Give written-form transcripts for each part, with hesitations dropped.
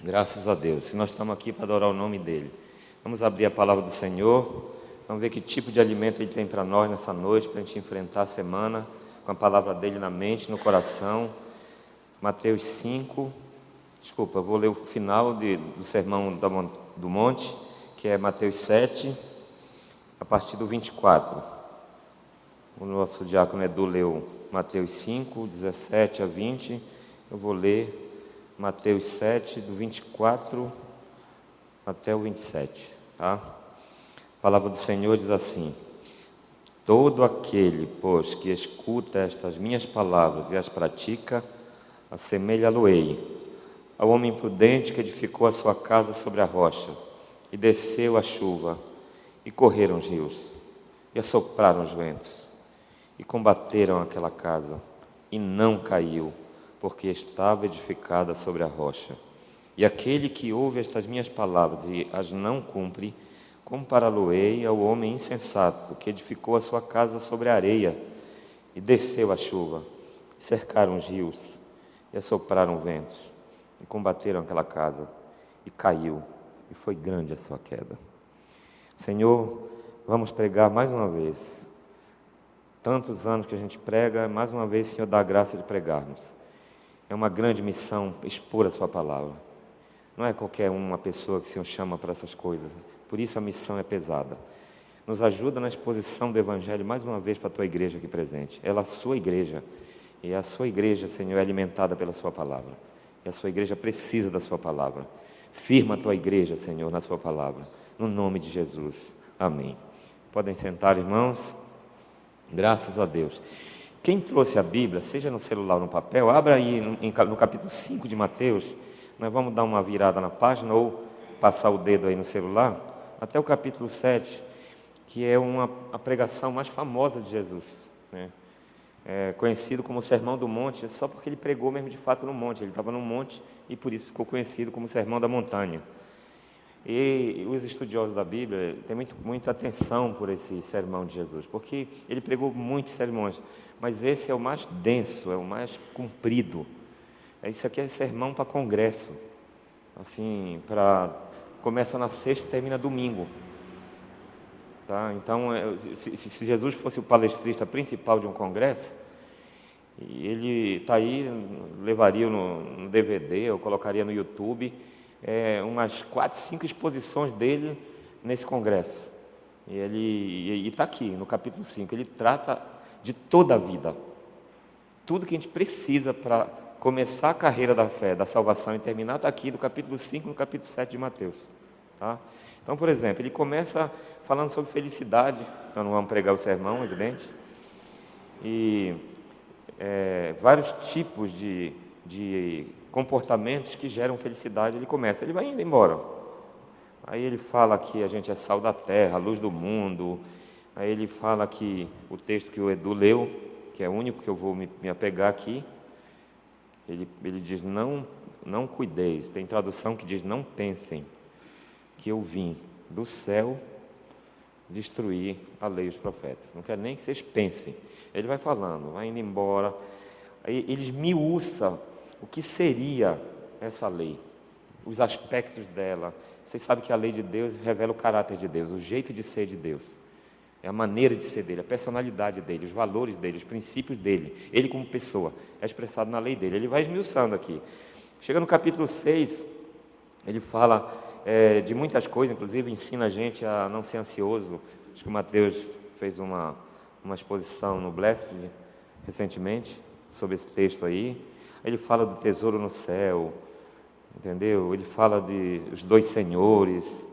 Graças a Deus. Se nós estamos aqui para adorar o nome dEle, vamos abrir a palavra do Senhor. Vamos ver que tipo de alimento Ele tem para nós nessa noite, para a gente enfrentar a semana com a palavra dEle na mente, no coração. Mateus 5, desculpa, eu vou ler o final do sermão do monte, que é Mateus 7, a partir do 24. O nosso diácono Edu leu Mateus 5, 17 a 20. Eu vou ler Mateus 7, do 24 até o 27, tá? A palavra do Senhor diz assim: todo aquele, pois, que escuta estas minhas palavras e as pratica, assemelha-lo-ei ao homem prudente que edificou a sua casa sobre a rocha, e desceu a chuva, e correram os rios, e assopraram os ventos, e combateram aquela casa, e não caiu, porque estava edificada sobre a rocha. E aquele que ouve estas minhas palavras e as não cumpre, compará-lo-ei ao homem insensato, que edificou a sua casa sobre a areia, e desceu a chuva, e cercaram os rios, e assopraram ventos, e combateram aquela casa, e caiu, e foi grande a sua queda. Senhor, vamos pregar mais uma vez. Tantos anos que a gente prega, mais uma vez, Senhor, dá a graça de pregarmos. É uma grande missão expor a sua palavra. Não é qualquer uma pessoa que o Senhor chama para essas coisas. Por isso a missão é pesada. Nos ajuda na exposição do Evangelho, mais uma vez, para a tua igreja aqui presente. Ela é a sua igreja. E a sua igreja, Senhor, é alimentada pela sua palavra. E a sua igreja precisa da sua palavra. Firma a tua igreja, Senhor, na sua palavra. No nome de Jesus. Amém. Podem sentar, irmãos. Graças a Deus. Quem trouxe a Bíblia, seja no celular ou no papel, abra aí no capítulo 5 de Mateus. Nós vamos dar uma virada na página ou passar o dedo aí no celular, até o capítulo 7, que é a pregação mais famosa de Jesus, né? É conhecido como o Sermão do Monte, só porque ele pregou mesmo de fato no monte. Ele estava no monte e por isso ficou conhecido como o Sermão da Montanha. E os estudiosos da Bíblia têm muita atenção por esse sermão de Jesus, porque ele pregou muitos sermões, mas esse é o mais denso, é o mais comprido. Isso aqui é sermão para congresso, assim, começa na sexta e termina domingo. Tá? Então, se Jesus fosse o palestrista principal de um congresso, e ele está aí, levaria no DVD ou colocaria no YouTube umas 4, 5 exposições dele nesse congresso. E ele está aqui no capítulo 5, ele trata de toda a vida, tudo que a gente precisa para começar a carreira da fé, da salvação e terminar, está aqui no capítulo 5, no capítulo 7 de Mateus. Tá? Então, por exemplo, ele começa falando sobre felicidade. Então não vamos pregar o sermão, evidente, e vários tipos de comportamentos que geram felicidade. Ele vai indo embora. Aí ele fala que a gente é sal da terra, a luz do mundo. Aí ele fala que o texto que o Edu leu, que é o único que eu vou me apegar aqui, ele diz: não cuideis. Tem tradução que diz: não pensem que eu vim do céu destruir a lei e os profetas. Não quero nem que vocês pensem. Ele vai falando, vai indo embora. Aí ele esmiuça o que seria essa lei, os aspectos dela. Vocês sabem que a lei de Deus revela o caráter de Deus, o jeito de ser de Deus, é a maneira de ser dele, a personalidade dele, os valores dele, os princípios dele. Ele como pessoa é expressado na lei dele. Ele vai esmiuçando aqui. Chega no capítulo 6, ele fala de muitas coisas, inclusive ensina a gente a não ser ansioso. Acho que o Mateus fez uma exposição no Blessed recentemente sobre esse texto aí. Ele fala do tesouro no céu, entendeu? Ele fala de os dois senhores.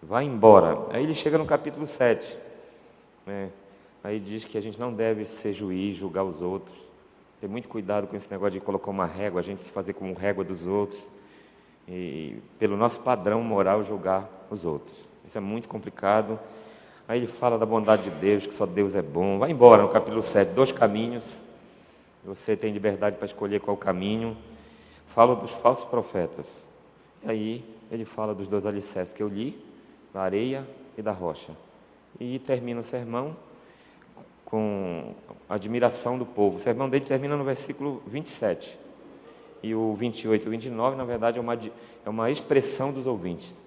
Vai embora. Aí ele chega no capítulo 7, né? Aí diz que a gente não deve ser juiz, julgar os outros. Ter muito cuidado com esse negócio de colocar uma régua, a gente se fazer como régua dos outros e pelo nosso padrão moral julgar os outros. Isso é muito complicado. Aí ele fala da bondade de Deus, que só Deus é bom. Vai embora no capítulo 7, 2 caminhos. Você tem liberdade para escolher qual caminho. Fala dos falsos profetas. E aí ele fala dos 2 alicerces que eu li, da areia e da rocha. E termina o sermão com a admiração do povo. O sermão dele termina no versículo 27. e o 28 e o 29, na verdade, é uma expressão dos ouvintes.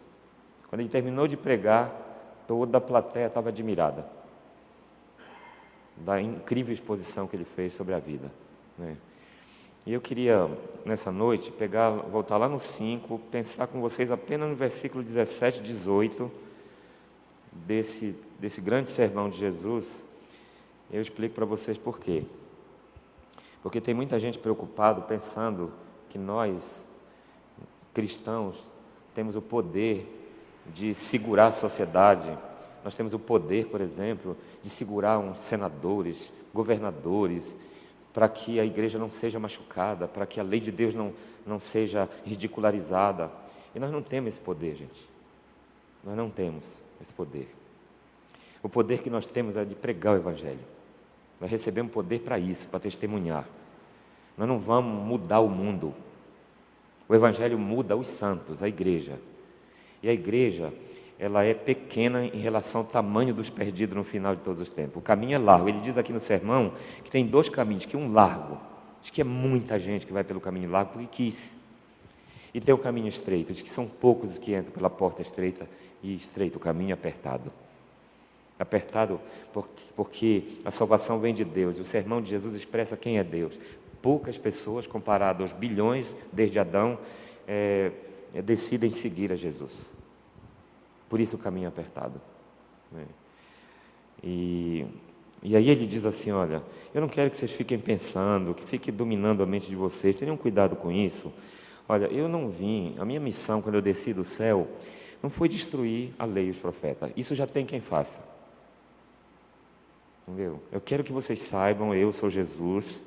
Quando ele terminou de pregar, toda a plateia estava admirada da incrível exposição que ele fez sobre a vida, né? E eu queria, nessa noite, voltar lá no 5, pensar com vocês apenas no versículo 17 e 18 desse grande sermão de Jesus. Eu explico para vocês por quê. Porque tem muita gente preocupada, pensando que nós, cristãos, temos o poder de segurar a sociedade. Nós temos o poder, por exemplo, de segurar uns senadores, governadores, para que a igreja não seja machucada, para que a lei de Deus não seja ridicularizada. E nós não temos esse poder, gente. Nós não temos esse poder. O poder que nós temos é de pregar o Evangelho. Nós recebemos poder para isso, para testemunhar. Nós não vamos mudar o mundo. O Evangelho muda os santos, a igreja. E a igreja, ela é pequena em relação ao tamanho dos perdidos no final de todos os tempos. O caminho é largo. Ele diz aqui no sermão que tem 2 caminhos, que um largo, diz que é muita gente que vai pelo caminho largo porque quis. E tem o caminho estreito, diz que são poucos que entram pela porta estreita, e estreito o caminho apertado. Apertado porque a salvação vem de Deus. O sermão de Jesus expressa quem é Deus. Poucas pessoas, comparado aos bilhões desde Adão, decidem seguir a Jesus. Por isso o caminho é apertado, né? E aí ele diz assim, olha, eu não quero que vocês fiquem pensando, que fique dominando a mente de vocês, tenham cuidado com isso. Olha, eu não vim, a minha missão quando eu desci do céu, não foi destruir a lei e os profetas. Isso já tem quem faça. Entendeu? Eu quero que vocês saibam, eu sou Jesus,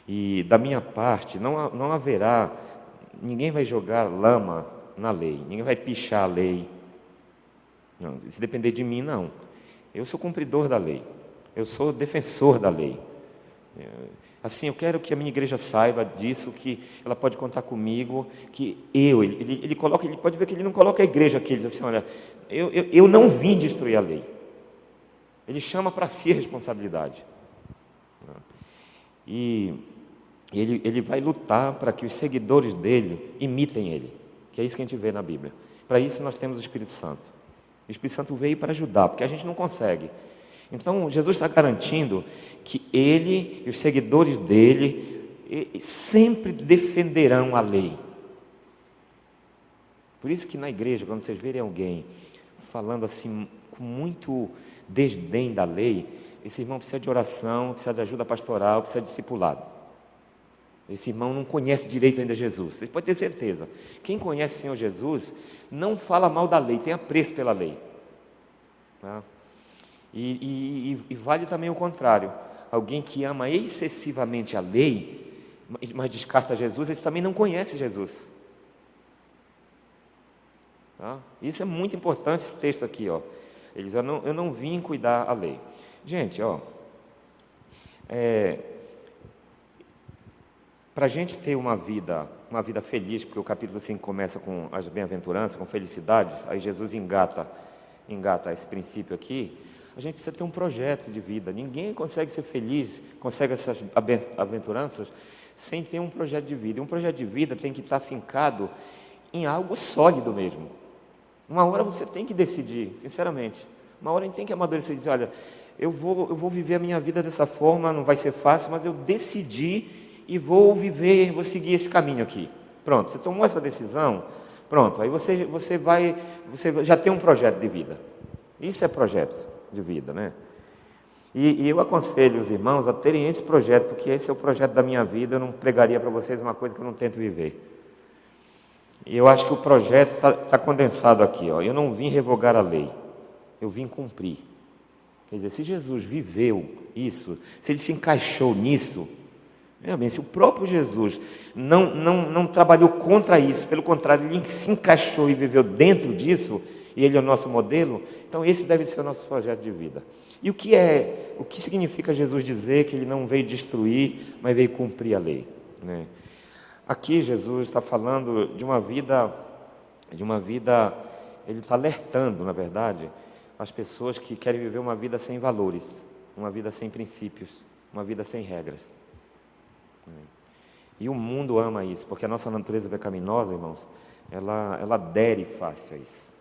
e da minha parte não haverá, ninguém vai jogar lama na lei, ninguém vai pichar a lei. Não, se depender de mim, não. Eu sou cumpridor da lei. Eu sou defensor da lei. Assim, eu quero que a minha igreja saiba disso, que ela pode contar comigo, que ele pode ver que ele não coloca a igreja aqui, ele diz assim, olha, eu não vim destruir a lei. Ele chama para si a responsabilidade. E ele vai lutar para que os seguidores dele imitem ele, que é isso que a gente vê na Bíblia. Para isso nós temos o Espírito Santo. O Espírito Santo veio para ajudar, porque a gente não consegue. Então, Jesus está garantindo que ele e os seguidores dele sempre defenderão a lei. Por isso que na igreja, quando vocês verem alguém falando assim, com muito desdém da lei, esse irmão precisa de oração, precisa de ajuda pastoral, precisa de discipulado. Esse irmão não conhece direito ainda Jesus. Vocês podem ter certeza. Quem conhece o Senhor Jesus não fala mal da lei, tem apreço pela lei. Tá? E vale também o contrário. Alguém que ama excessivamente a lei, mas descarta Jesus, esse também não conhece Jesus. Tá? Isso é muito importante, esse texto aqui. Ó. Ele diz, eu não vim cuidar a lei. Gente, para a gente ter uma vida feliz, porque o capítulo 5 começa com as bem-aventuranças, com felicidades, aí Jesus engata esse princípio aqui, a gente precisa ter um projeto de vida. Ninguém consegue ser feliz, consegue essas aventuranças, sem ter um projeto de vida. E um projeto de vida tem que estar fincado em algo sólido mesmo. Uma hora você tem que decidir, sinceramente. Uma hora a gente tem que amadurecer e dizer, olha, eu vou viver a minha vida dessa forma, não vai ser fácil, mas eu decidi e vou seguir esse caminho aqui. Pronto, você tomou essa decisão, pronto, aí você já tem um projeto de vida. Isso é projeto de vida, né? E eu aconselho os irmãos a terem esse projeto, porque esse é o projeto da minha vida. Eu não pregaria para vocês uma coisa que eu não tento viver. E eu acho que o projeto está condensado aqui, ó. Eu não vim revogar a lei, eu vim cumprir. Quer dizer, se Jesus viveu isso, se ele se encaixou nisso, bem, se o próprio Jesus não trabalhou contra isso, pelo contrário, ele se encaixou e viveu dentro disso, e ele é o nosso modelo, então esse deve ser o nosso projeto de vida. E o que significa Jesus dizer que ele não veio destruir, mas veio cumprir a lei, né? Aqui Jesus está falando de uma vida, ele está alertando, na verdade, as pessoas que querem viver uma vida sem valores, uma vida sem princípios, uma vida sem regras. E o mundo ama isso, porque a nossa natureza pecaminosa, irmãos, ela adere fácil a isso.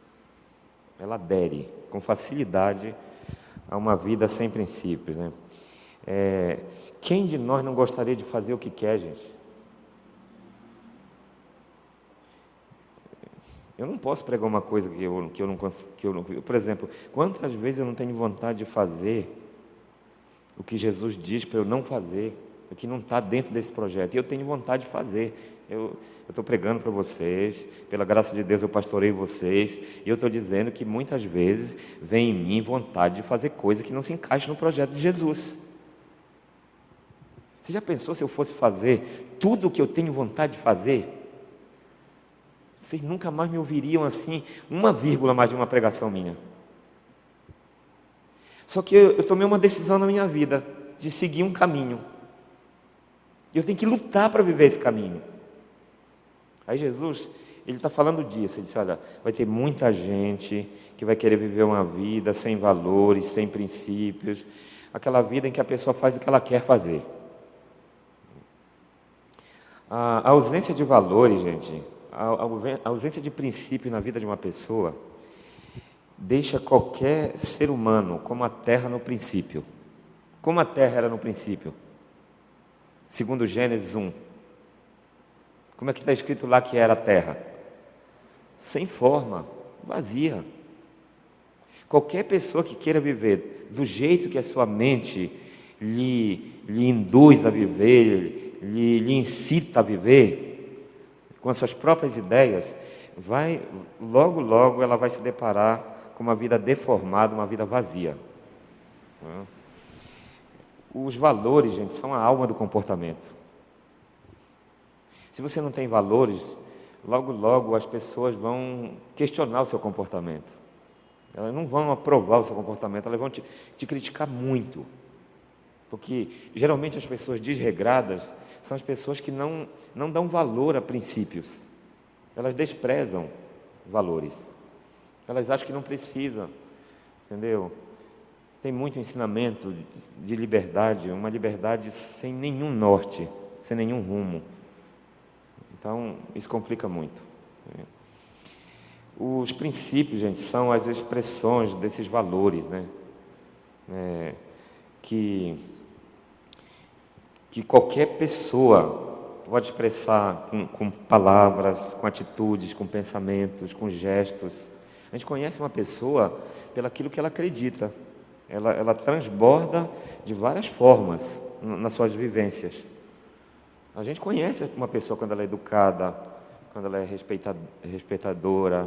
Ela adere com facilidade a uma vida sem princípios, né? Quem de nós não gostaria de fazer o que quer, gente? Eu não posso pregar uma coisa que eu não consigo. Por exemplo, quantas vezes eu não tenho vontade de fazer o que Jesus diz para eu não fazer, o que não está dentro desse projeto, e eu tenho vontade de fazer. Eu estou pregando para vocês, pela graça de Deus eu pastorei vocês, e eu estou dizendo que muitas vezes vem em mim vontade de fazer coisa que não se encaixa no projeto de Jesus. Você já pensou se eu fosse fazer tudo o que eu tenho vontade de fazer? Vocês nunca mais me ouviriam assim, uma vírgula mais de uma pregação minha. Só que eu tomei uma decisão na minha vida, de seguir um caminho. E eu tenho que lutar para viver esse caminho. Aí Jesus, Ele está falando disso. Ele disse, olha, vai ter muita gente que vai querer viver uma vida sem valores, sem princípios. Aquela vida em que a pessoa faz o que ela quer fazer. A ausência de valores, gente, a ausência de princípio na vida de uma pessoa deixa qualquer ser humano como a terra no princípio. Como a terra era no princípio? Segundo Gênesis 1. Como é que está escrito lá que era a terra? Sem forma, vazia. Qualquer pessoa que queira viver do jeito que a sua mente lhe induz a viver, lhe incita a viver, com as suas próprias ideias, logo ela vai se deparar com uma vida deformada, uma vida vazia. Os valores, gente, são a alma do comportamento. Se você não tem valores, logo as pessoas vão questionar o seu comportamento. Elas não vão aprovar o seu comportamento, elas vão te criticar muito. Porque geralmente as pessoas desregradas são as pessoas que não dão valor a princípios. Elas desprezam valores. Elas acham que não precisam, entendeu? Tem muito ensinamento de liberdade, uma liberdade sem nenhum norte, sem nenhum rumo. Então, isso complica muito. Os princípios, gente, são as expressões desses valores, né? Que qualquer pessoa pode expressar com palavras, com atitudes, com pensamentos, com gestos. A gente conhece uma pessoa pelaquilo que ela acredita. Ela transborda de várias formas nas suas vivências. A gente conhece uma pessoa quando ela é educada, quando ela é respeitadora,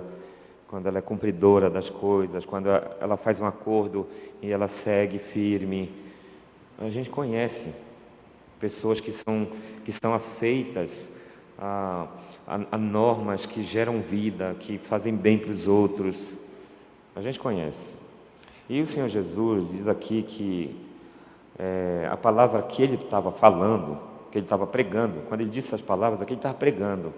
quando ela é cumpridora das coisas, quando ela faz um acordo e ela segue firme. A gente conhece pessoas que são afeitas a normas que geram vida, que fazem bem para os outros. A gente conhece. E o Senhor Jesus diz aqui que a palavra que Ele estava falando, que Ele estava pregando, quando Ele disse essas palavras, aqui Ele estava pregando.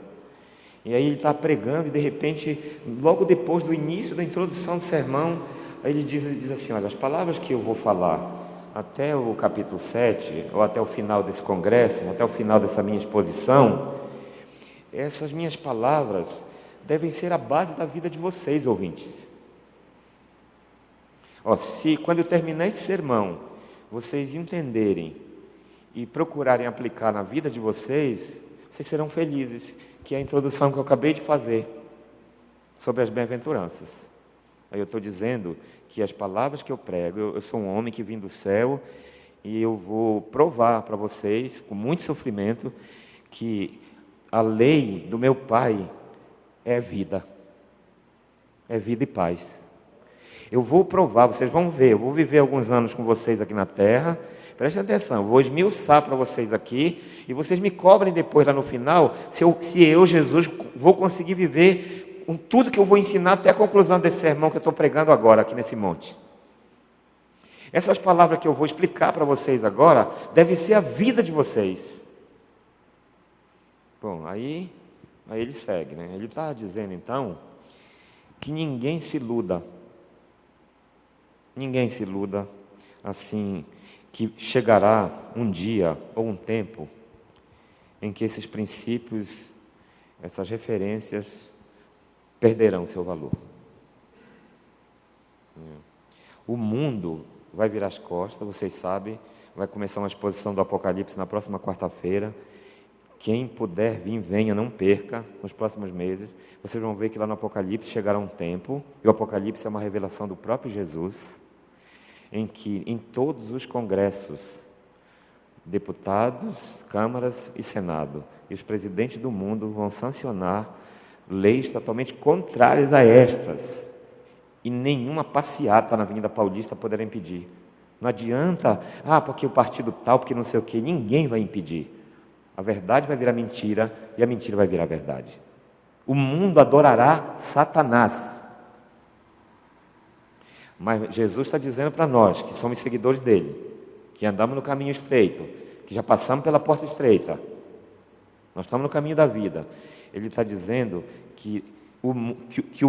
E aí Ele estava pregando e de repente, logo depois do início da introdução do sermão, aí Ele diz assim, olha, as palavras que eu vou falar até o capítulo 7, ou até o final desse congresso, até o final dessa minha exposição, essas minhas palavras devem ser a base da vida de vocês, ouvintes. Se quando eu terminar esse sermão, vocês entenderem e procurarem aplicar na vida de vocês, vocês serão felizes, que é a introdução que eu acabei de fazer sobre as bem-aventuranças. Aí eu estou dizendo que as palavras que eu prego, eu sou um homem que vim do céu e eu vou provar para vocês, com muito sofrimento, que a lei do meu Pai é vida e paz. Eu vou provar, vocês vão ver, eu vou viver alguns anos com vocês aqui na terra, prestem atenção, eu vou esmiuçar para vocês aqui, e vocês me cobrem depois lá no final, se eu, Jesus, vou conseguir viver com tudo que eu vou ensinar até a conclusão desse sermão que eu estou pregando agora, aqui nesse monte. Essas palavras que eu vou explicar para vocês agora, devem ser a vida de vocês. Bom, aí ele segue, né? Ele está dizendo então, que ninguém se iluda, assim, que chegará um dia ou um tempo em que esses princípios, essas referências, perderão seu valor. O mundo vai virar as costas, vocês sabem, vai começar uma exposição do Apocalipse na próxima quarta-feira. Quem puder vir, venha, não perca, nos próximos meses. Vocês vão ver que lá no Apocalipse chegará um tempo, e o Apocalipse é uma revelação do próprio Jesus, em que em todos os congressos, deputados, câmaras e senado, e os presidentes do mundo vão sancionar leis totalmente contrárias a estas, e nenhuma passeata na Avenida Paulista poderá impedir. Não adianta, porque o partido tal, porque não sei o quê, ninguém vai impedir. A verdade vai virar mentira e a mentira vai virar verdade. O mundo adorará Satanás. Mas Jesus está dizendo para nós, que somos seguidores dele, que andamos no caminho estreito, que já passamos pela porta estreita, nós estamos no caminho da vida. Ele está dizendo que o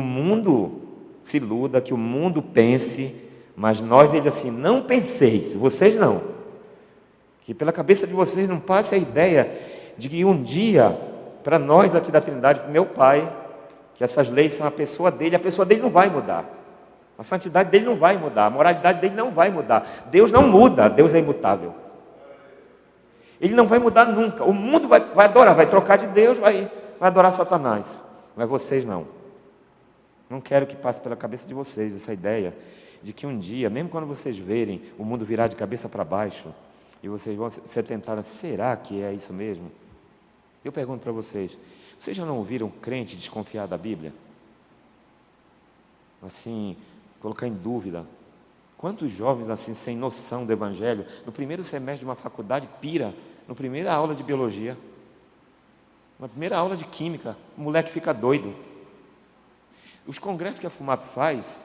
mundo se iluda, que o mundo pense, mas nós, ele diz assim, não penseis, vocês não. Que pela cabeça de vocês não passe a ideia de que um dia, para nós aqui da Trindade, para o meu Pai, que essas leis são a pessoa dele não vai mudar. A santidade dele não vai mudar, a moralidade dele não vai mudar. Deus não muda, Deus é imutável. Ele não vai mudar nunca. O mundo vai adorar, vai trocar de Deus, vai adorar Satanás. Mas vocês não. Não quero que passe pela cabeça de vocês essa ideia de que um dia, mesmo quando vocês verem o mundo virar de cabeça para baixo, e vocês vão se tentar, será que é isso mesmo? Eu pergunto para vocês já não ouviram crente desconfiar da Bíblia? Assim, colocar em dúvida. Quantos jovens assim, sem noção do Evangelho, no primeiro semestre de uma faculdade, pira, na primeira aula de biologia, na primeira aula de química, o moleque fica doido. Os congressos que a FUMAP faz,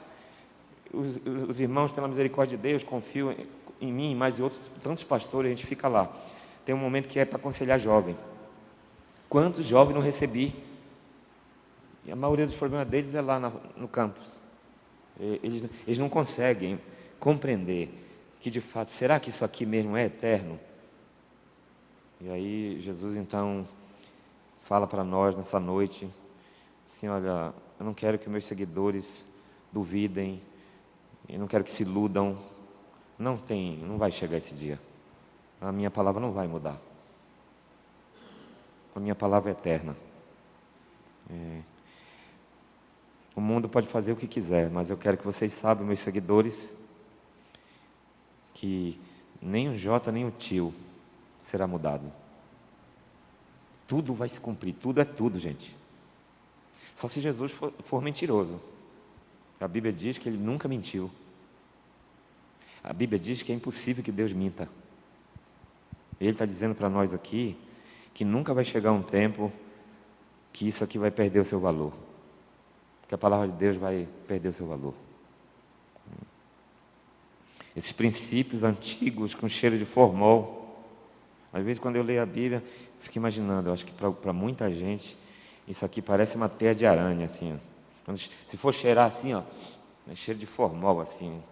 os irmãos, pela misericórdia de Deus, confiam em mim, mais e outros, tantos pastores, a gente fica lá. Tem um momento que é para aconselhar jovem. Quantos jovens não recebi? E a maioria dos problemas deles é lá no campus. Eles não conseguem compreender que, de fato, será que isso aqui mesmo é eterno? E aí, Jesus, então, fala para nós nessa noite, assim, olha, eu não quero que meus seguidores duvidem, eu não quero que se iludam. Não vai chegar esse dia. A minha palavra não vai mudar. A minha palavra é eterna. O mundo pode fazer o que quiser, mas eu quero que vocês saibam, meus seguidores, que nem o J, nem o tio será mudado. Tudo vai se cumprir, tudo é tudo, gente. Só se Jesus for mentiroso. A Bíblia diz que ele nunca mentiu. A Bíblia diz que é impossível que Deus minta. Ele está dizendo para nós aqui que nunca vai chegar um tempo que isso aqui vai perder o seu valor. Que a palavra de Deus vai perder o seu valor. Esses princípios antigos com cheiro de formol. Às vezes, quando eu leio a Bíblia, eu fico imaginando, eu acho que para muita gente, isso aqui parece uma teia de aranha, assim. Se for cheirar assim, é cheiro de formol, assim.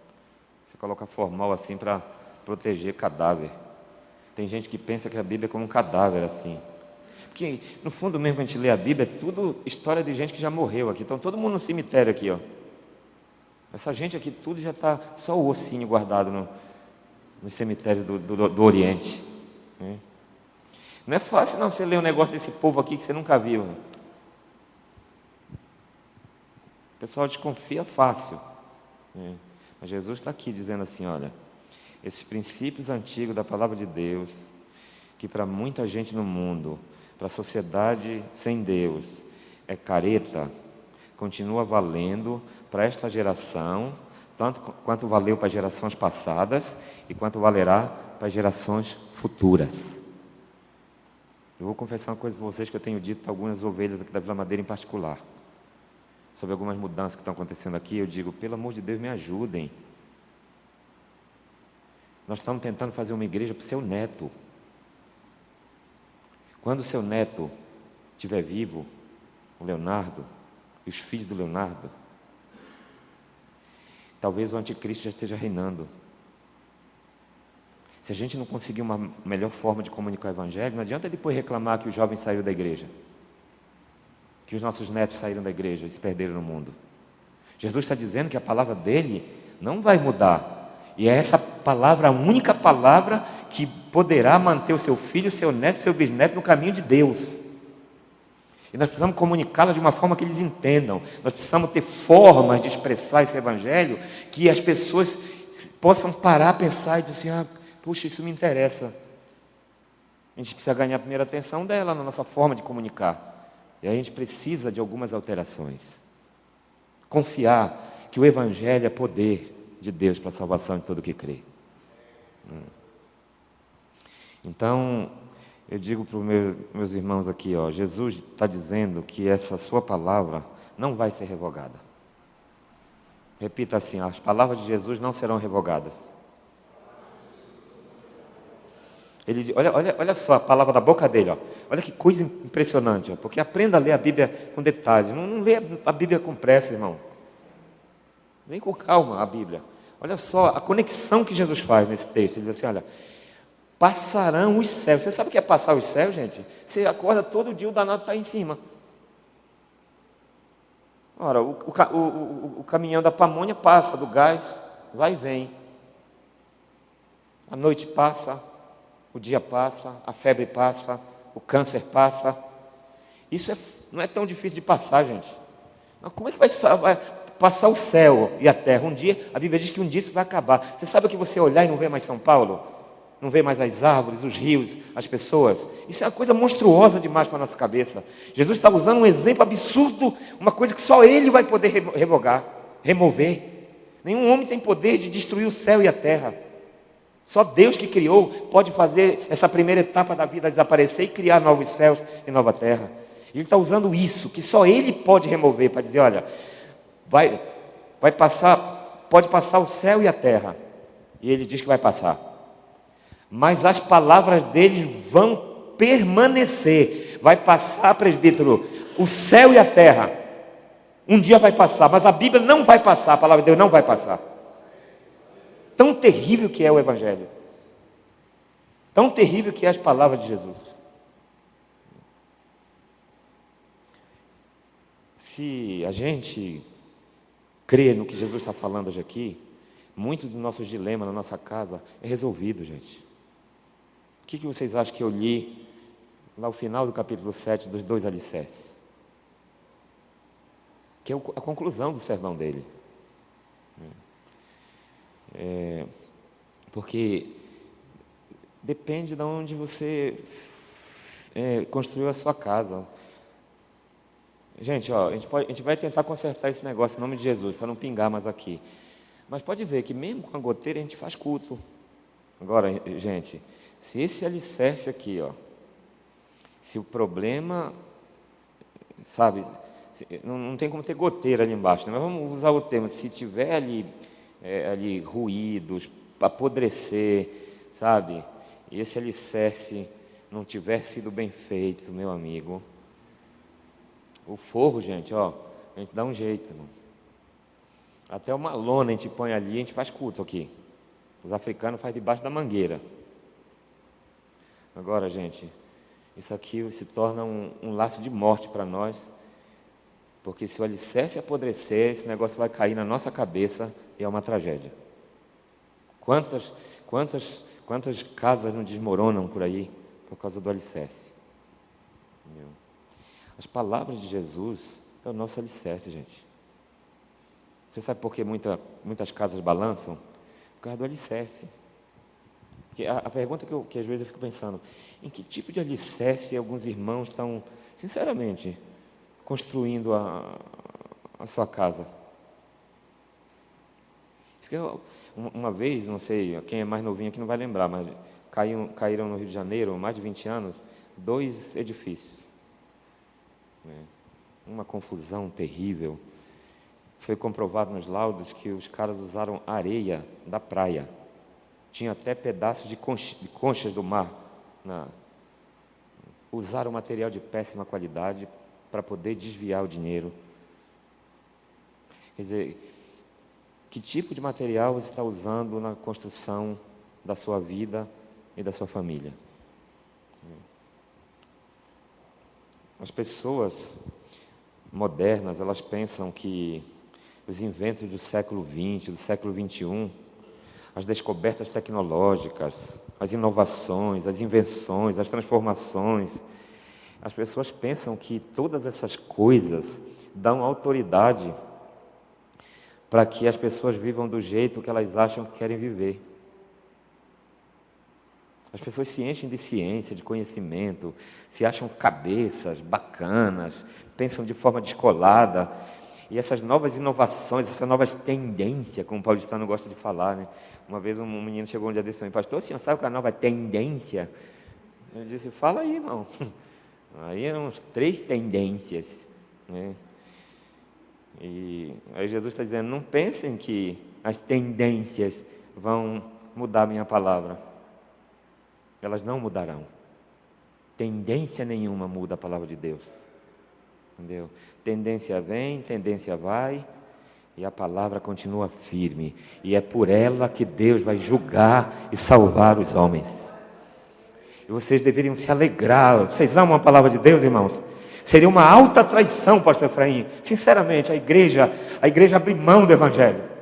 Você coloca formol assim para proteger cadáver. Tem gente que pensa que a Bíblia é como um cadáver, assim. Porque, no fundo mesmo, quando a gente lê a Bíblia, é tudo história de gente que já morreu aqui. Então, todo mundo no cemitério aqui, Essa gente aqui, tudo já está, só o ossinho guardado no cemitério do Oriente. Né? Não é fácil não você ler um negócio desse povo aqui que você nunca viu. Né? O pessoal desconfia fácil. Né? Mas Jesus está aqui dizendo assim, olha, esses princípios antigos da palavra de Deus, que para muita gente no mundo, para a sociedade sem Deus, é careta, continua valendo para esta geração, tanto quanto valeu para gerações passadas e quanto valerá para gerações futuras. Eu vou confessar uma coisa para vocês que eu tenho dito para algumas ovelhas aqui da Vila Madeira em particular, sobre algumas mudanças que estão acontecendo aqui. Eu digo, pelo amor de Deus, me ajudem. Nós estamos tentando fazer uma igreja para o seu neto. Quando o seu neto estiver vivo, o Leonardo, e os filhos do Leonardo, talvez o anticristo já esteja reinando. Se a gente não conseguir uma melhor forma de comunicar o Evangelho, não adianta depois reclamar que os jovens saíram da igreja, que os nossos netos saíram da igreja e se perderam no mundo. Jesus está dizendo que a palavra dele não vai mudar. E é essa palavra, a única palavra que poderá manter o seu filho, o seu neto, o seu bisneto no caminho de Deus. E nós precisamos comunicá-la de uma forma que eles entendam. Nós precisamos ter formas de expressar esse Evangelho que as pessoas possam parar, pensar e dizer assim, puxa, isso me interessa. A gente precisa ganhar a primeira atenção dela na nossa forma de comunicar. E aí a gente precisa de algumas alterações. Confiar que o Evangelho é poder de Deus para a salvação de todo o que crê. Então, eu digo para os meus irmãos aqui, Jesus está dizendo que essa sua palavra não vai ser revogada. Repita assim, as palavras de Jesus não serão revogadas. Ele diz, olha só a palavra da boca dele, olha que coisa impressionante, porque aprenda a ler a Bíblia com detalhes, não lê a Bíblia com pressa, irmão. Vem com calma a Bíblia. Olha só a conexão que Jesus faz nesse texto. Ele diz assim, olha, passarão os céus. Você sabe o que é passar os céus, gente? Você acorda todo dia, o danado está em cima. Ora, o caminhão da pamonha passa, do gás, vai e vem. A noite passa, o dia passa, a febre passa, o câncer passa. Isso não é tão difícil de passar, gente. Mas como é que vai passar o céu e a terra? Um dia, a Bíblia diz que um dia isso vai acabar. Você sabe o que você olhar e não vê mais São Paulo? Não vê mais as árvores, os rios, as pessoas? Isso é uma coisa monstruosa demais para a nossa cabeça. Jesus está usando um exemplo absurdo, uma coisa que só Ele vai poder remover. Nenhum homem tem poder de destruir o céu e a terra. Só Deus que criou pode fazer essa primeira etapa da vida desaparecer e criar novos céus e nova terra. Ele está usando isso, que só Ele pode remover, para dizer, olha, pode passar o céu e a terra. E Ele diz que vai passar. Mas as palavras deles vão permanecer. Vai passar, presbítero, o céu e a terra. Um dia vai passar, mas a Bíblia não vai passar, a palavra de Deus não vai passar. Tão terrível que é o Evangelho. Tão terrível que é as palavras de Jesus. Se a gente crê no que Jesus está falando hoje aqui, muito dos nossos dilemas na nossa casa é resolvido, gente. O que vocês acham que eu li lá no final do capítulo 7 dos 2 alicerces? Que é a conclusão do sermão dele. Porque depende de onde você construiu a sua casa. Gente, a gente vai tentar consertar esse negócio em nome de Jesus, para não pingar mais aqui. Mas pode ver que mesmo com a goteira a gente faz culto. Agora, gente, se esse alicerce aqui, se o problema, sabe, não tem como ter goteira ali embaixo, né? Mas vamos usar o termo, se tiver ali ruídos, apodrecer, sabe, e esse alicerce não tiver sido bem feito, meu amigo, o forro, gente, a gente dá um jeito, irmão. Até uma lona a gente põe ali, a gente faz culto aqui. Os africanos fazem debaixo da mangueira. Agora, gente, isso aqui se torna um laço de morte para nós, porque se o alicerce apodrecer, esse negócio vai cair na nossa cabeça e é uma tragédia. Quantas casas não desmoronam por aí por causa do alicerce? As palavras de Jesus é o nosso alicerce, gente. Você sabe por que muitas casas balançam? Por causa do alicerce. Porque a pergunta que às vezes eu fico pensando, em que tipo de alicerce alguns irmãos estão, sinceramente, construindo a sua casa? Porque uma vez, não sei, quem é mais novinho aqui não vai lembrar, mas caíram no Rio de Janeiro, há mais de 20 anos, 2 edifícios. Uma confusão terrível. Foi comprovado nos laudos que os caras usaram areia da praia. Tinha até pedaços de conchas do mar. Usaram material de péssima qualidade para poder desviar o dinheiro. Quer dizer, que tipo de material você está usando na construção da sua vida e da sua família. As pessoas modernas, elas pensam que os inventos do século XX, do século XXI, as descobertas tecnológicas, as inovações, as invenções, as transformações, as pessoas pensam que todas essas coisas dão autoridade para que as pessoas vivam do jeito que elas acham que querem viver. As pessoas se enchem de ciência, de conhecimento, se acham cabeças bacanas, pensam de forma descolada. E essas novas inovações, essas novas tendências, como o paulistano gosta de falar, né? Uma vez um menino chegou um dia desse e falou: pastor, o senhor sabe o que é a nova tendência? Eu disse: fala aí, irmão. Aí eram uns 3 tendências, né? E aí Jesus está dizendo: não pensem que as tendências vão mudar a minha palavra. Elas não mudarão. Tendência nenhuma muda a palavra de Deus. Entendeu? Tendência vem, tendência vai, e a palavra continua firme. E é por ela que Deus vai julgar e salvar os homens. E vocês deveriam se alegrar. Vocês amam a palavra de Deus, irmãos? Seria uma alta traição, pastor Efraim, sinceramente, a igreja abrir mão do evangelho.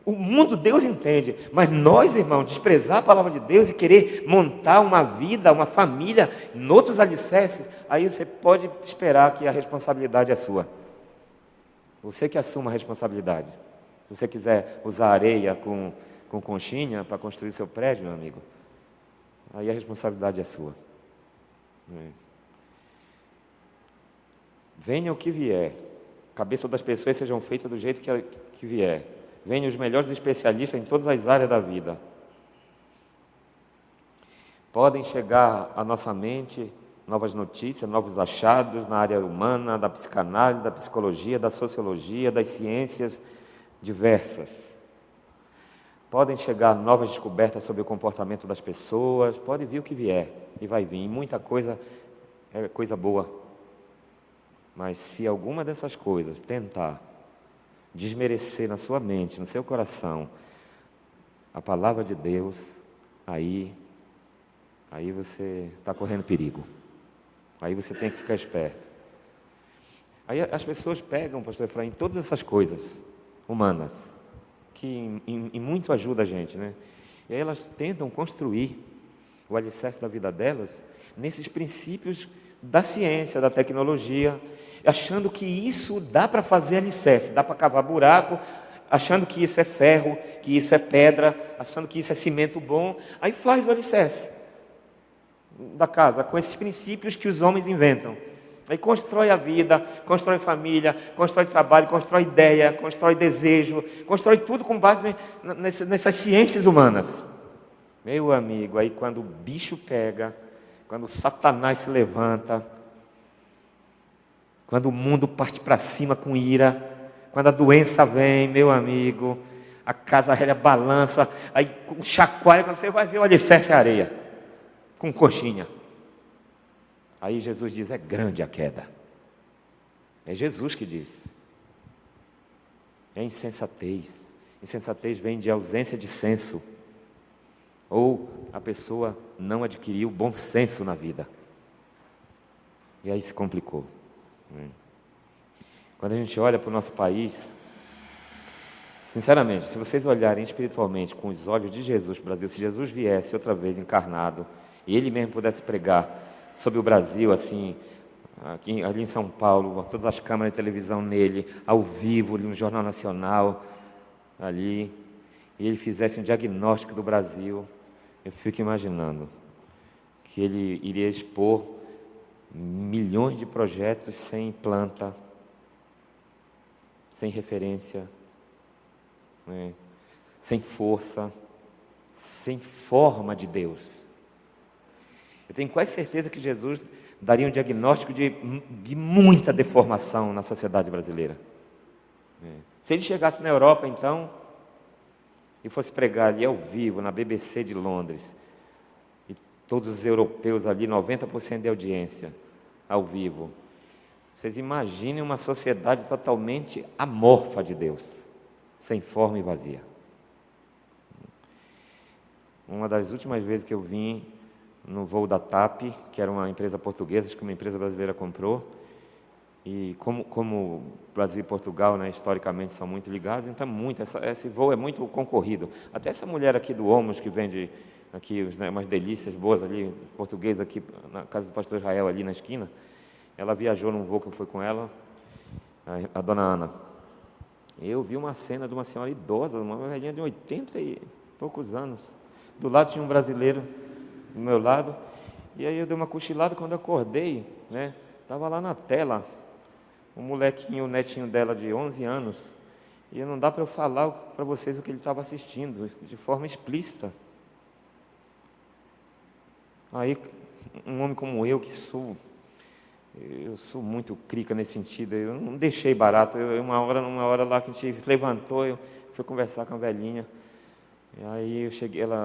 O mundo Deus entende, mas nós, irmãos, desprezar a palavra de Deus e querer montar uma vida, uma família, em outros alicerces, aí você pode esperar que a responsabilidade é sua. Você que assuma a responsabilidade. Se você quiser usar areia com conchinha para construir seu prédio, meu amigo, aí a responsabilidade é sua. Venha o que vier, a cabeça das pessoas sejam feitas do jeito que vier. Venham os melhores especialistas em todas as áreas da vida. Podem chegar à nossa mente novas notícias, novos achados na área humana, da psicanálise, da psicologia, da sociologia, das ciências diversas. Podem chegar novas descobertas sobre o comportamento das pessoas, pode vir o que vier, e vai vir. E muita coisa é coisa boa. Mas se alguma dessas coisas tentar desmerecer na sua mente, no seu coração, a palavra de Deus, aí você está correndo perigo. Aí você tem que ficar esperto. Aí as pessoas pegam, pastor Efraim, todas essas coisas humanas, que em muito ajuda a gente, né? E aí elas tentam construir o alicerce da vida delas nesses princípios da ciência, da tecnologia, achando que isso dá para fazer alicerce, dá para cavar buraco, achando que isso é ferro, que isso é pedra, achando que isso é cimento bom, aí faz o alicerce da casa, com esses princípios que os homens inventam. Aí constrói a vida, constrói família, constrói trabalho, constrói ideia, constrói desejo, constrói tudo com base nessas ciências humanas. Meu amigo, aí quando o bicho pega, quando Satanás se levanta, quando o mundo parte para cima com ira, quando a doença vem, meu amigo, a casa relha balança, aí com chacoalha, quando você vai ver o alicerce é areia, com coxinha. Aí Jesus diz: é grande a queda. É Jesus que diz. É insensatez. Insensatez vem de ausência de senso. Ou a pessoa não adquiriu bom senso na vida. E aí se complicou. Quando a gente olha para o nosso país, sinceramente, se vocês olharem espiritualmente com os olhos de Jesus para o Brasil, se Jesus viesse outra vez encarnado, e Ele mesmo pudesse pregar sobre o Brasil, assim, ali em São Paulo, todas as câmeras de televisão nele, ao vivo, no Jornal Nacional, ali, e Ele fizesse um diagnóstico do Brasil, eu fico imaginando que Ele iria expor milhões de projetos sem planta, sem referência, né? Sem força, sem forma de Deus. Eu tenho quase certeza que Jesus daria um diagnóstico de muita deformação na sociedade brasileira. Se ele chegasse na Europa, então, e fosse pregar ali ao vivo, na BBC de Londres, e todos os europeus ali, 90% de audiência, ao vivo, vocês imaginem uma sociedade totalmente amorfa de Deus, sem forma e vazia. uma das últimas vezes que eu vim no voo da TAP, que era uma empresa portuguesa, acho que uma empresa brasileira comprou, e como Brasil e Portugal, né, historicamente são muito ligados, então esse voo é muito concorrido. Até essa mulher aqui do Omos, que vende aqui umas delícias boas ali, portuguesa aqui na casa do pastor Israel, ali na esquina, ela viajou num voo que eu fui com ela, a dona Ana. Eu vi uma cena de uma senhora idosa, uma velhinha de 80 e poucos anos. Do lado tinha um brasileiro, do meu lado, e aí eu dei uma cochilada. Quando eu acordei, né, estava lá na tela, o molequinho, o netinho dela de 11 anos, e não dá para eu falar para vocês o que ele estava assistindo, de forma explícita. Aí, um homem como eu, que sou muito crica nesse sentido, eu não deixei barato. Uma hora lá que a gente levantou, eu fui conversar com a velhinha, e aí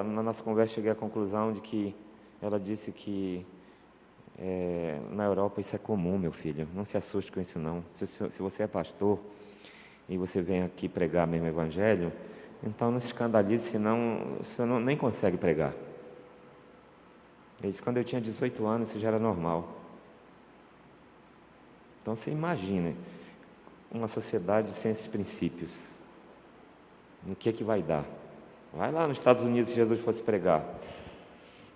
na nossa conversa, cheguei à conclusão de que ela disse que na Europa isso é comum, meu filho, não se assuste com isso não. Se você é pastor e você vem aqui pregar mesmo o evangelho, então não se escandalize, senão você nem consegue pregar. Isso, quando eu tinha 18 anos, isso já era normal. Então você imagina uma sociedade sem esses princípios, no que vai dar? Vai lá nos Estados Unidos, se Jesus fosse pregar,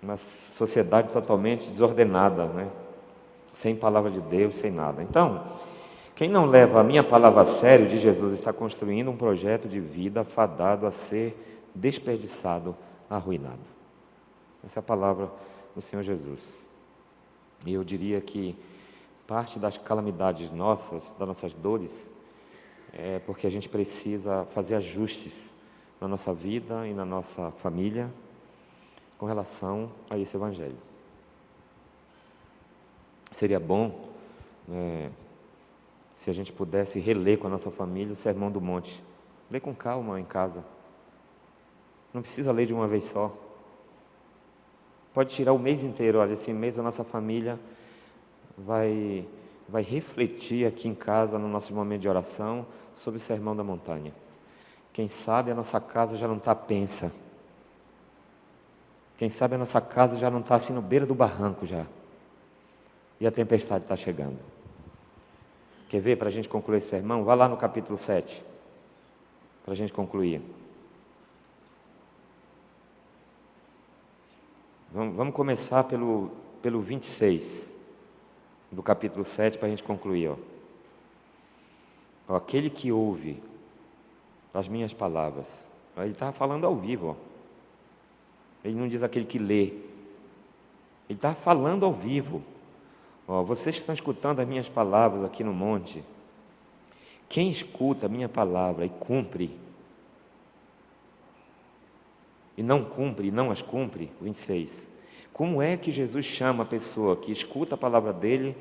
uma sociedade totalmente desordenada, né? Sem palavra de Deus, sem nada. Então, quem não leva a minha palavra a sério de Jesus está construindo um projeto de vida fadado a ser desperdiçado, arruinado. Essa é a palavra do Senhor Jesus. E eu diria que parte das calamidades nossas, das nossas dores, é porque a gente precisa fazer ajustes na nossa vida e na nossa família com relação a esse evangelho. Seria bom, se a gente pudesse reler com a nossa família o Sermão do Monte. Lê com calma em casa. Não precisa ler de uma vez só. Pode tirar o mês inteiro. Olha, esse mês a nossa família vai refletir aqui em casa, no nosso momento de oração, sobre o Sermão da Montanha. Quem sabe a nossa casa já não está pensa. Quem sabe a nossa casa já não está assim no beira do barranco já. E a tempestade está chegando. Quer ver, para a gente concluir esse sermão? Vá lá no capítulo 7, para a gente concluir. Vamos começar pelo 26 do capítulo 7, para a gente concluir. Aquele que ouve as minhas palavras, ele está falando ao vivo. Ele não diz aquele que lê. Ele está falando ao vivo. Vocês que estão escutando as minhas palavras aqui no monte, quem escuta a minha palavra e cumpre, e não cumpre, e não as cumpre, 26. Como é que Jesus chama a pessoa que escuta a palavra dele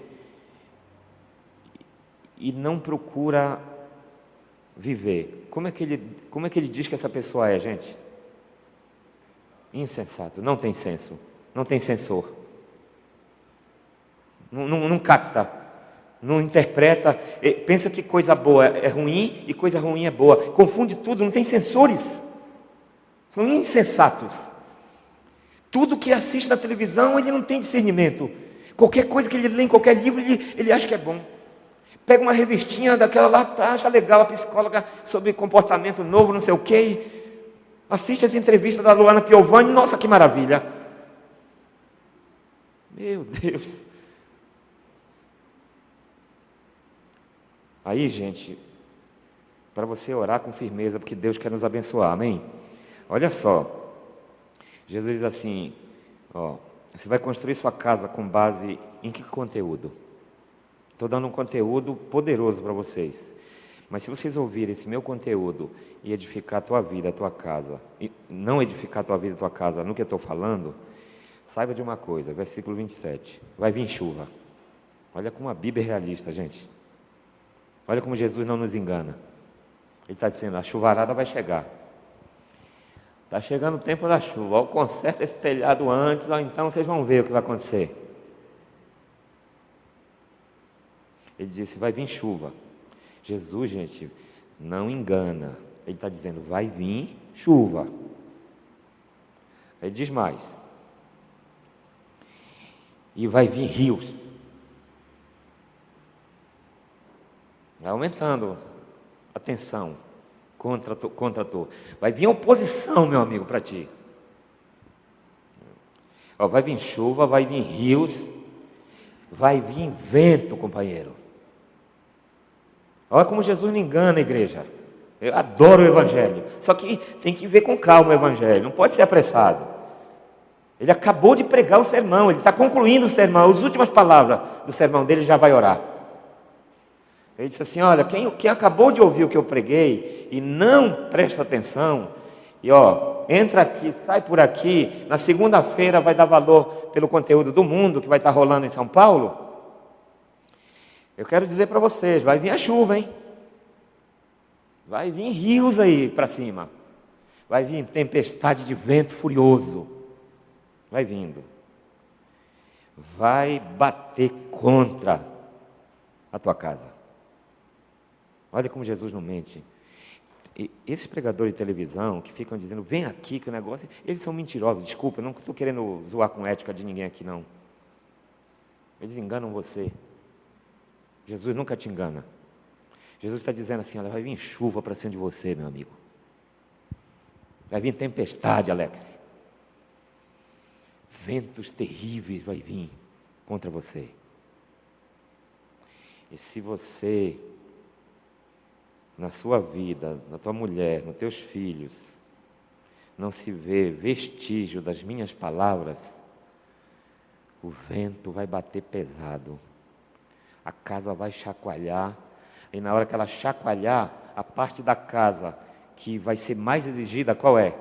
e não procura viver? Como é que ele diz que essa pessoa é, gente? Insensato, não tem senso, não tem sensor, não capta, não interpreta, pensa que coisa boa é ruim e coisa ruim é boa, confunde tudo, não tem sensores, são insensatos. Tudo que assiste na televisão ele não tem discernimento. Qualquer coisa que ele lê em qualquer livro ele acha que é bom. Pega uma revistinha daquela lá, acha legal, a psicóloga sobre comportamento novo, não sei o quê. Assiste as entrevistas da Luana Piovani, nossa, que maravilha. Meu Deus. Aí, gente, para você orar com firmeza, porque Deus quer nos abençoar, amém? Olha só, Jesus diz assim, você vai construir sua casa com base em que conteúdo? Estou dando um conteúdo poderoso para vocês. Mas se vocês ouvirem esse meu conteúdo e edificar a tua vida, a tua casa, e não edificar a tua vida, a tua casa no que eu estou falando, saiba de uma coisa, versículo 27, vai vir chuva. Olha como a Bíblia é realista, gente. Olha como Jesus não nos engana. Ele está dizendo, a chuvarada vai chegar. Está chegando o tempo da chuva. Conserta esse telhado antes, ou então vocês vão ver o que vai acontecer. Ele disse, vai vir chuva. Jesus, gente, não engana. Ele está dizendo, vai vir chuva. Ele diz mais. E vai vir rios. Vai aumentando a tensão contra tu. Vai vir oposição, meu amigo, para ti. Vai vir chuva, vai vir rios, vai vir vento, companheiro. Olha como Jesus não engana a igreja. Eu adoro o Evangelho. Só que tem que ver com calma o Evangelho. Não pode ser apressado. Ele acabou de pregar o sermão. Ele está concluindo o sermão. As últimas palavras do sermão dele já vai orar. Ele disse assim, olha, quem acabou de ouvir o que eu preguei e não presta atenção, e entra aqui, sai por aqui, na segunda-feira vai dar valor pelo conteúdo do mundo que vai estar rolando em São Paulo. Eu quero dizer para vocês, vai vir a chuva, hein? Vai vir rios aí para cima. Vai vir tempestade de vento furioso. Vai vindo. Vai bater contra a tua casa. Olha como Jesus não mente. E esses pregadores de televisão que ficam dizendo, vem aqui que o negócio... Eles são mentirosos, desculpa, eu não estou querendo zoar com ética de ninguém aqui, não. Eles enganam você. Jesus nunca te engana. Jesus está dizendo assim, olha, vai vir chuva para cima de você, meu amigo. Vai vir tempestade, Alex. Ventos terríveis vai vir contra você. E se você, na sua vida, na tua mulher, nos teus filhos, não se vê vestígio das minhas palavras, o vento vai bater pesado. A casa vai chacoalhar. E na hora que ela chacoalhar, a parte da casa que vai ser mais exigida, qual é?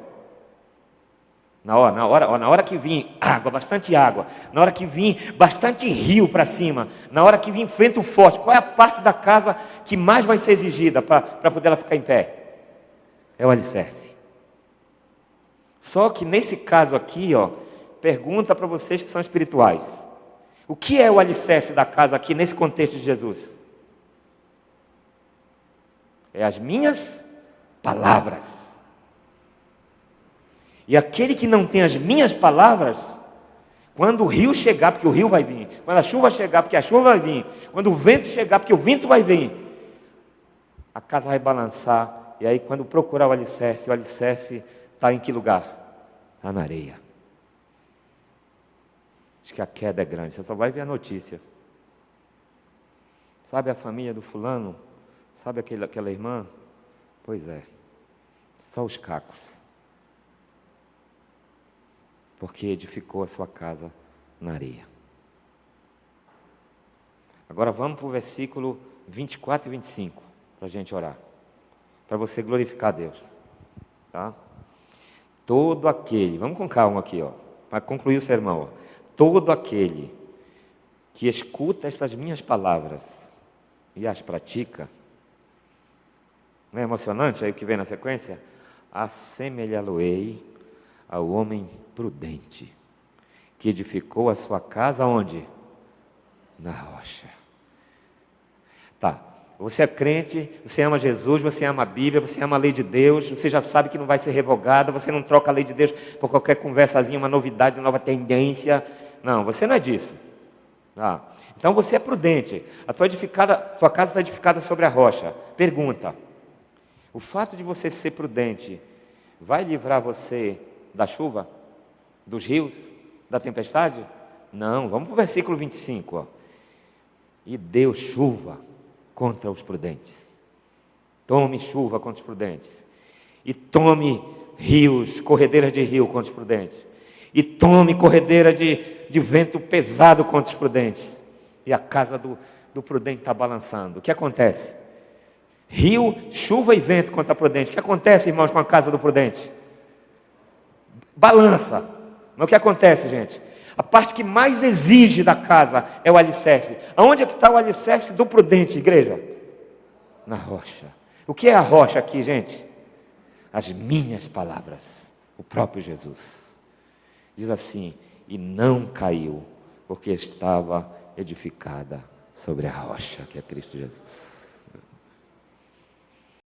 Na hora que vir água, bastante água, na hora que vir bastante rio para cima, na hora que vir vento forte, qual é a parte da casa que mais vai ser exigida para poder ela ficar em pé? É o alicerce. Só que nesse caso aqui, pergunta para vocês que são espirituais. O que é o alicerce da casa aqui nesse contexto de Jesus? É as minhas palavras. E aquele que não tem as minhas palavras, quando o rio chegar, porque o rio vai vir, quando a chuva chegar, porque a chuva vai vir, quando o vento chegar, porque o vento vai vir, a casa vai balançar. E aí quando procurar o alicerce está em que lugar? Está na areia. Diz que a queda é grande, você só vai ver a notícia. Sabe a família do fulano? Sabe aquela irmã? Pois é, só os cacos. Porque edificou a sua casa na areia. Agora vamos para o versículo 24 e 25, para a gente orar. Para você glorificar a Deus. Tá? Todo aquele, vamos com calma aqui, para concluir o sermão. Todo aquele que escuta estas minhas palavras e as pratica, não é emocionante aí o que vem na sequência? Assemelhá-lo-ei ao homem prudente, que edificou a sua casa onde? Na rocha. Tá, você é crente, você ama Jesus, você ama a Bíblia, você ama a lei de Deus, você já sabe que não vai ser revogada, você não troca a lei de Deus por qualquer conversazinha, uma novidade, uma nova tendência. Não, você não é disso. Então você é prudente. A tua casa está edificada sobre a rocha. Pergunta: o fato de você ser prudente vai livrar você da chuva, dos rios, da tempestade? Não, vamos para o versículo 25. E deu chuva contra os prudentes. Tome chuva contra os prudentes. E tome rios, corredeiras de rio contra os prudentes. E tome corredeira de vento pesado contra os prudentes. E a casa do prudente está balançando. O que acontece? Rio, chuva e vento contra o prudente. O que acontece, irmãos, com a casa do prudente? Balança. Mas o que acontece, gente? A parte que mais exige da casa é o alicerce. Aonde é que está o alicerce do prudente, igreja? Na rocha. O que é a rocha aqui, gente? As minhas palavras. O próprio Jesus. Diz assim: e não caiu, porque estava edificada sobre a rocha, que é Cristo Jesus.